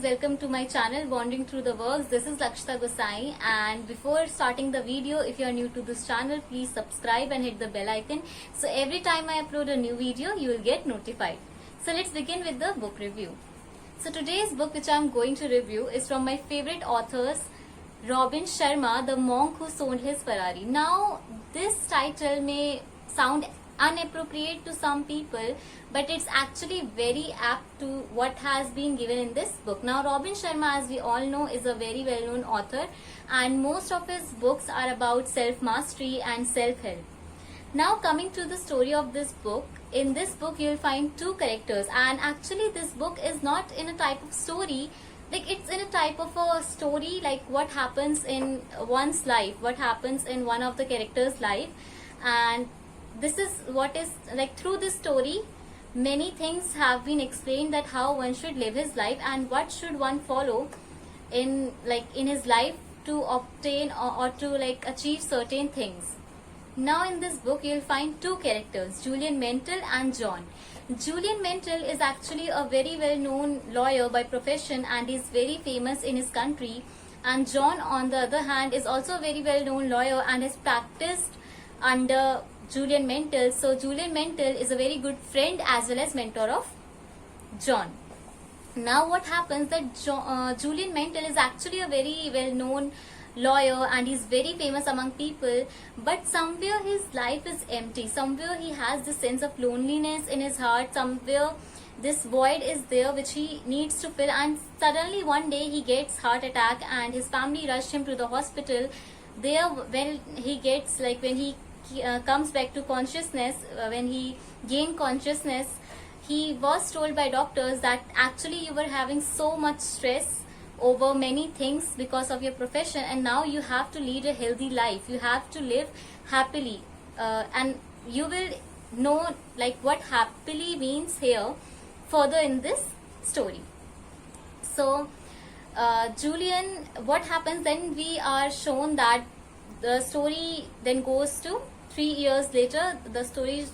welcome to my channel Wandering Through the Works. This is Lakshita Gosai, and before starting the video, if you are new to this channel, please subscribe and hit the bell icon so every time I upload a new video you will get notified. So let's begin with the book review. So today's book which I am going to review is from my favorite authors Robin Sharma, The Monk Who Sold His Ferrari. Now this title may sound inappropriate to some people, but it's actually very apt to what has been given in this book. Now Robin Sharma, as we all know, is a very well-known author, and most of his books are about self-mastery and self-help. Now coming to the story of this book, in this book you'll find two characters, and actually this book is not in a type of story, like it's in a type of a story like what happens in one's life, what happens in one of the characters' life. And this is what is like, through this story many things have been explained, that how one should live his life and what should one follow in his life to obtain or to achieve certain things. Now in this book you'll find two characters, Julian Mental and John. Julian Mental is actually a very well known lawyer by profession and is very famous in his country, and John on the other hand is also a very well known lawyer and has practiced under Julian Mental. So Julian Mental is a very good friend as well as mentor of John. Now what happens that Julian Mental is actually a very well known lawyer and he's very famous among people, but somewhere his life is empty. Somewhere he has this sense of loneliness in his heart. Somewhere this void is there which he needs to fill, and suddenly one day he gets heart attack and his family rushed him to the hospital. There when he gets when he comes back to consciousness, when he gained consciousness, he was told by doctors that actually you were having so much stress over many things because of your profession, and now you have to lead a healthy life, you have to live happily, and you will know what happily means here further in this story. So Julian, what happens then, we are shown that the story then goes to 3 years later. The story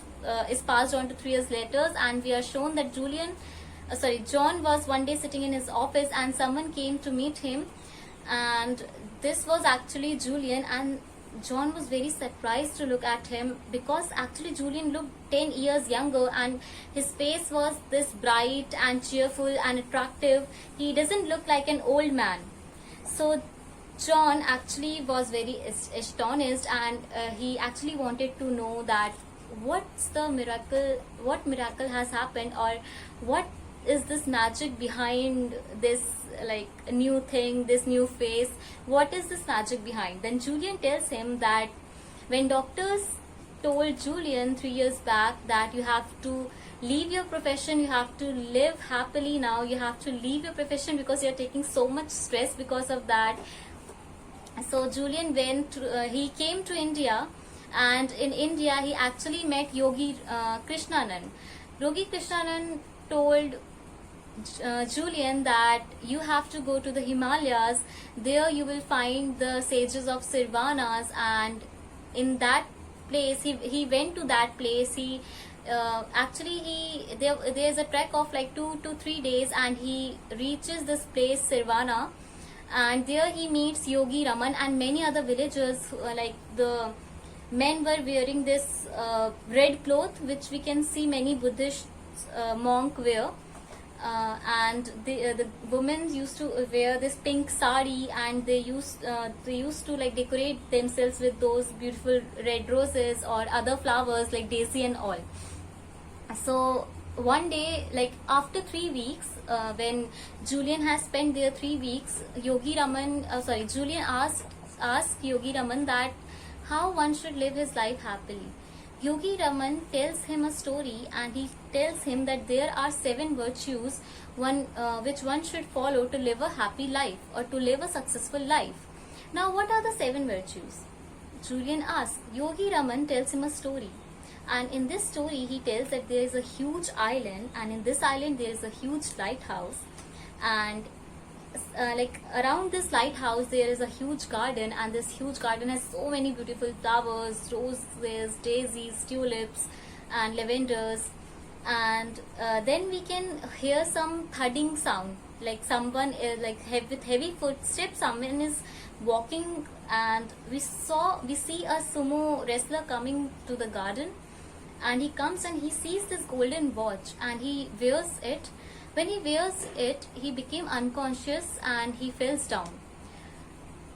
is passed on to 3 years later, and we are shown that John was one day sitting in his office and someone came to meet him, and this was actually Julian, and John was very surprised to look at him because actually Julian looked 10 years younger and his face was this bright and cheerful and attractive. He doesn't look like an old man. So John actually was very astonished, and he actually wanted to know that what miracle has happened, or what is this magic behind this new thing, this new face, what is this magic behind. Then Julian tells him that when doctors told Julian 3 years back that you have to leave your profession, you have to live happily, now you have to leave your profession because you're taking so much stress because of that. So Julian he came to India, and in India he actually met Yogi Krishnanand. Yogi Krishnanand told Julian that you have to go to the Himalayas, there you will find the sages of Sirvanas, and in that place he went to that place. He there's a trek of 2 to 3 days, and he reaches this place Sirvana, and there he meets Yogi Raman and many other villagers. The men were wearing this red cloth which we can see many Buddhist monk wear, and the women used to wear this pink sari, and they used to decorate themselves with those beautiful red roses or other flowers like daisy and all. So one day, after 3 weeks, when Julian has spent there 3 weeks, Julian asked Yogi Raman that how one should live his life happily. Yogi Raman tells him a story, and he tells him that there are 7 virtues which one should follow to live a happy life or to live a successful life. Now what are the 7 virtues? Julian asks. Yogi Raman tells him a story, and in this story he tells that there is a huge island, and in this island there is a huge lighthouse, and around this lighthouse there is a huge garden, and this huge garden has so many beautiful flowers, roses, daisies, tulips and lavenders, and then we can hear some thudding sound, like someone with heavy footsteps, someone is walking, and we see a sumo wrestler coming to the garden, and he comes and he sees this golden watch and he wears it. When he wears it, he became unconscious and he falls down.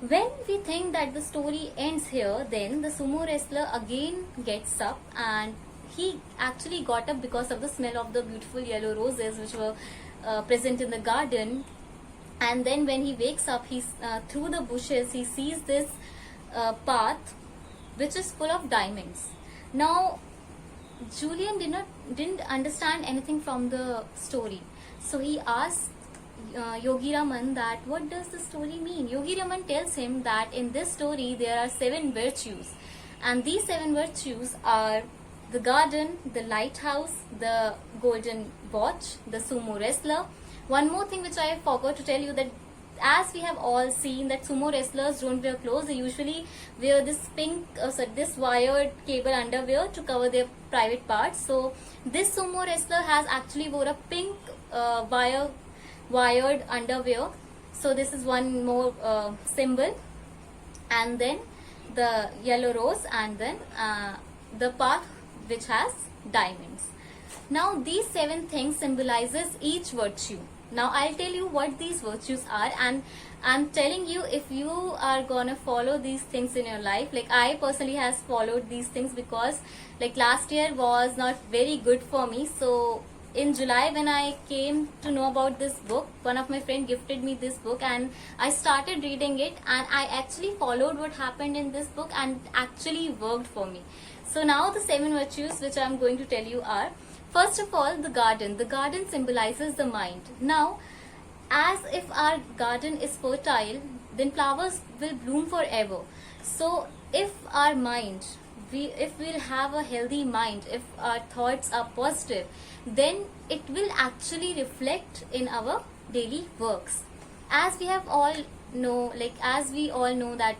When we think that the story ends here, then the sumo wrestler again gets up, and he actually got up because of the smell of the beautiful yellow roses which were present in the garden. And then when he wakes up, he's through the bushes, he sees this path which is full of diamonds. Now Julian didn't understand anything from the story, so he asked Yogi Raman that what does the story mean. Yogi Raman tells him that in this story there are 7 virtues, and these 7 virtues are the garden, the lighthouse, the golden watch, the sumo wrestler. One more thing which I forgot to tell you, that as we have all seen that sumo wrestlers don't wear clothes, they usually wear this this wired cable underwear to cover their private parts. So this sumo wrestler has actually wore a pink wired underwear. So this is one more symbol, and then the yellow rose, and then the path which has diamonds. Now these 7 things symbolizes each virtue. Now I'll tell you what these virtues are, and I'm telling you, if you are gonna follow these things in your life, like I personally has followed these things, because like last year was not very good for me. So in July, when I came to know about this book, one of my friend gifted me this book, and I started reading it, and I actually followed what happened in this book, and actually worked for me. So now the 7 virtues which I'm going to tell you are, first of all, the garden. The garden symbolizes the mind. Now, as if our garden is fertile, then flowers will bloom forever. So if our mind, if we'll have a healthy mind, if our thoughts are positive, then it will actually reflect in our daily works. As we have all know, as we all know that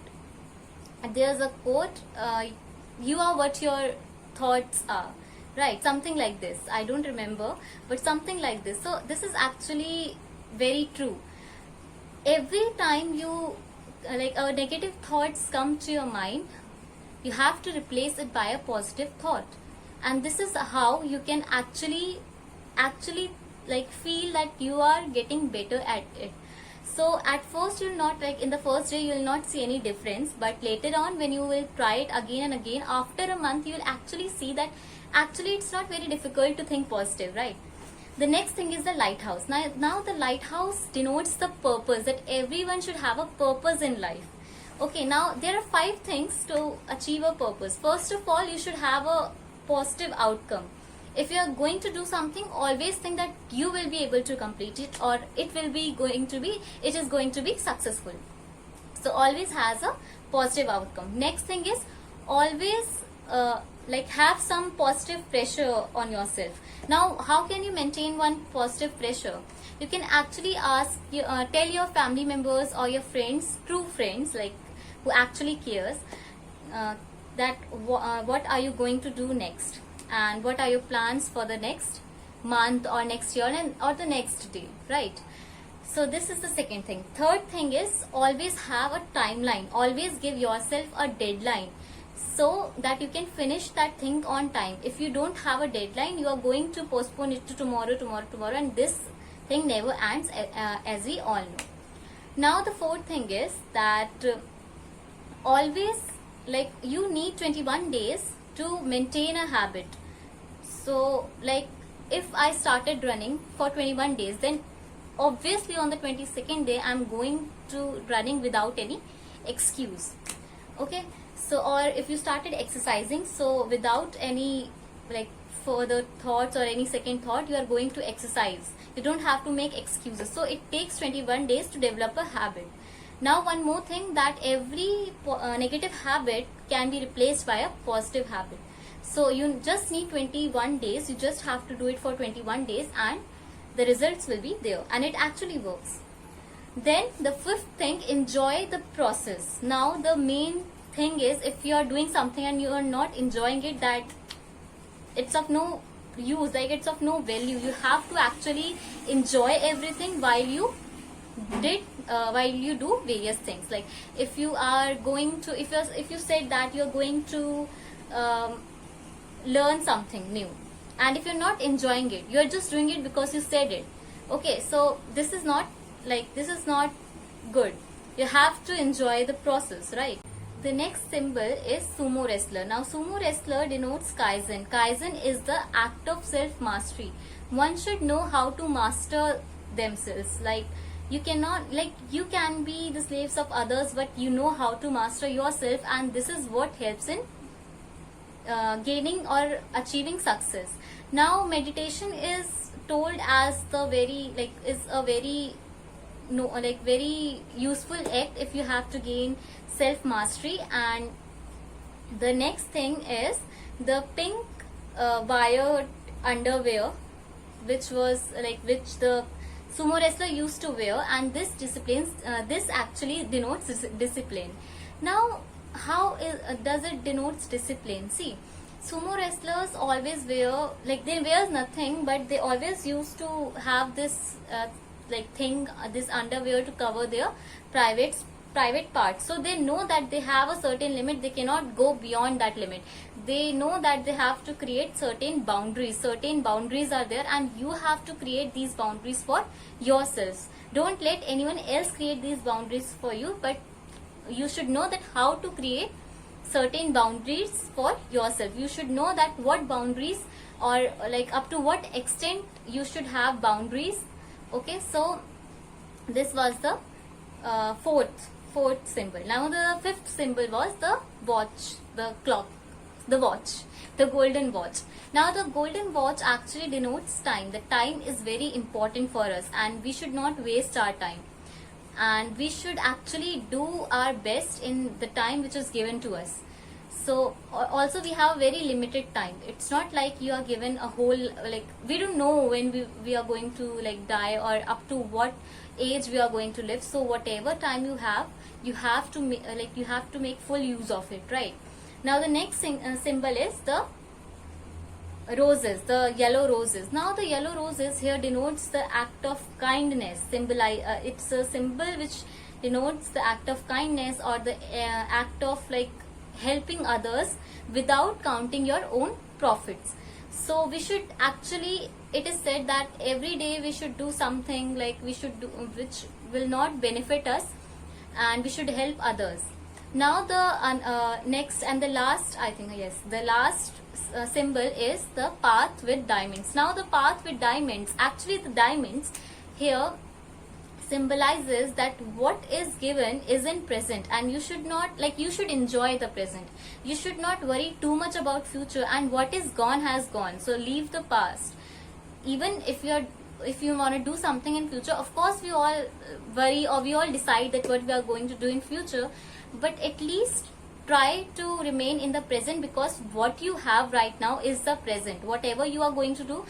there's a quote, you are what your thoughts are, right? Something like this, I don't remember, but something like this. So this is actually very true. Every time you negative thoughts come to your mind, you have to replace it by a positive thought, and this is how you can actually feel that you are getting better at it. So at first you'll not, in the first day you'll not see any difference, but later on when you will try it again and again, after a month you will actually see that actually it's not very difficult to think positive, right? The next thing is the lighthouse. Now the lighthouse denotes the purpose, that everyone should have a purpose in life. Okay, now there are 5 things to achieve a purpose. First of all, you should have a positive outcome. If you are going to do something, always think that you will be able to complete it, or it is going to be successful. So always has a positive outcome. Next thing is always have some positive pressure on yourself. Now how can you maintain one positive pressure? You can actually tell your family members or your friends, true friends, who actually cares, that what are you going to do next, and what are your plans for the next month or next year or the next day, right? So this is the second thing. Third thing is always have a timeline. Always give yourself a deadline, so that you can finish that thing on time. If you don't have a deadline, you are going to postpone it to tomorrow, and this thing never ends, as we all know. Now the fourth thing is that always you need 21 days to maintain a habit. So if I started running for 21 days, then obviously on the 22nd day I'm going to running without any excuse. Okay, so or if you started exercising, so without any further thoughts or any second thought, you are going to exercise. You don't have to make excuses. So it takes 21 days to develop a habit. Now one more thing, that every negative habit can be replaced by a positive habit. So you just need 21 days. You just have to do it for 21 days and the results will be there, and it actually works. Then the fifth thing, enjoy the process. Now the main thing is, if you are doing something and you are not enjoying it, that it's of no use, like it's of no value. You have to actually enjoy everything while you do various things. Like if you are going to, if you said that you're going to um, learn something new, and if you're not enjoying it, you're just doing it because you said it. Okay, so this is not good. You have to enjoy the process, right? The next symbol is sumo wrestler. Now sumo wrestler denotes kaizen. Kaizen is the act of self mastery. One should know how to master themselves. Like you cannot, like you can be the slaves of others, but you know how to master yourself, and this is what helps in gaining or achieving success. Now meditation is told as the very, like is a very no, like very useful act if you have to gain self mastery. And the next thing is the pink wire underwear, which the sumo wrestler used to wear, and this actually denotes discipline. Now does it denotes discipline? See, sumo wrestlers always wear, like they wear nothing, but they always used to have this this underwear to cover their private parts. So they know that they have a certain limit, they cannot go beyond that limit. They know that they have to create certain boundaries are there, and you have to create these boundaries for yourselves. Don't let anyone else create these boundaries for you, but you should know that how to create certain boundaries for yourself. You should know that what boundaries, or like up to what extent you should have boundaries. Okay, so this was the fourth symbol. Now the fifth symbol was the watch, the clock, the watch, the golden watch. Now the golden watch actually denotes time. The time is very important for us, and we should not waste our time, and we should actually do our best in the time which is given to us. So also we have very limited time. It's not like you are given a whole, like we don't know when we are going to like die, or up to what age we are going to live. So whatever time you have to you have to make full use of it, right? Now the next symbol is the roses, the yellow roses. Now the yellow roses here denotes the act of kindness. It's a symbol which denotes the act of kindness, or the act of like helping others without counting your own profits. So we should actually, it is said that every day we should do something, like we should do which will not benefit us, and we should help others. Now the next and the last, I think, yes, the last symbol is the path with diamonds. Now the path with diamonds, actually the diamonds here symbolizes that what is given is in present, and you should not, like you should enjoy the present. You should not worry too much about future, and what is gone has gone. So leave the past. Even if you want to do something in future, of course we all worry, or we all decide that what we are going to do in future, but at least try to remain in the present, because what you have right now is the present. Whatever you are going to do,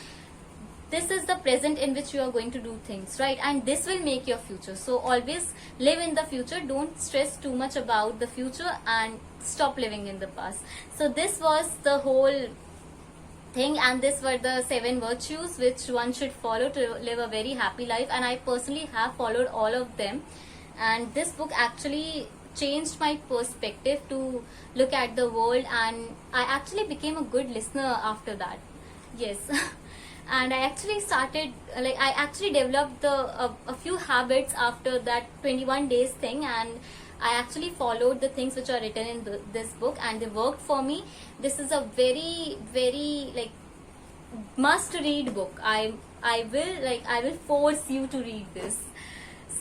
this is the present in which you are going to do things, right? And this will make your future. So always live in the future. Don't stress too much about the future, and stop living in the past. So this was the whole thing, and these were the 7 virtues which one should follow to live a very happy life. And I personally have followed all of them, and this book actually changed my perspective to look at the world, and I actually became a good listener after that. Yes. And I actually started, like I actually developed a few habits after that 21 days thing, and I actually followed the things which are written in this book, and they worked for me. This is a very, very like must read book. I will force you to read this.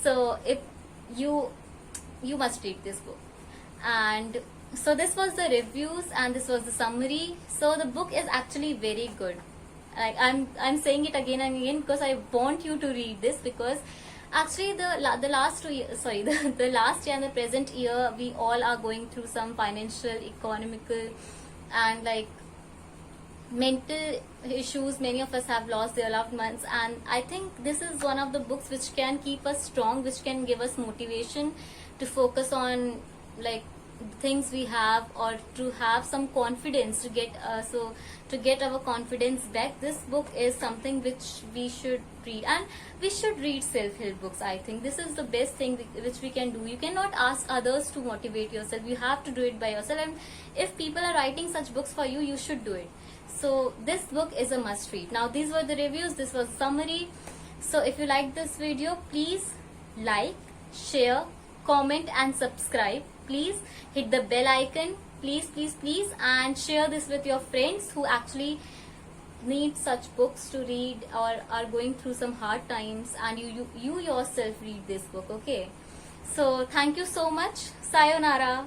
So if you must read this book. And so this was the reviews, and this was the summary. So the book is actually very good. Like I'm saying it again and again because I want you to read this, because actually the last 2 years, sorry, the last year and the present year, we all are going through some financial, economical, and like mental issues. Many of us have lost their loved ones, and I think this is one of the books which can keep us strong, which can give us motivation to focus on like things we have, or to have some confidence to get to get our confidence back, this book is something which we should read. And we should read self-help books. I think this is the best thing which we can do. You cannot ask others to motivate yourself, you have to do it by yourself. And if people are writing such books for you, you should do it. So this book is a must read. Now these were the reviews, this was summary. So if you like this video, please like, share, comment and subscribe. Please hit the bell icon, please, please, please, and share this with your friends who actually need such books to read or are going through some hard times, and you yourself read this book. Okay, so thank you so much. Sayonara.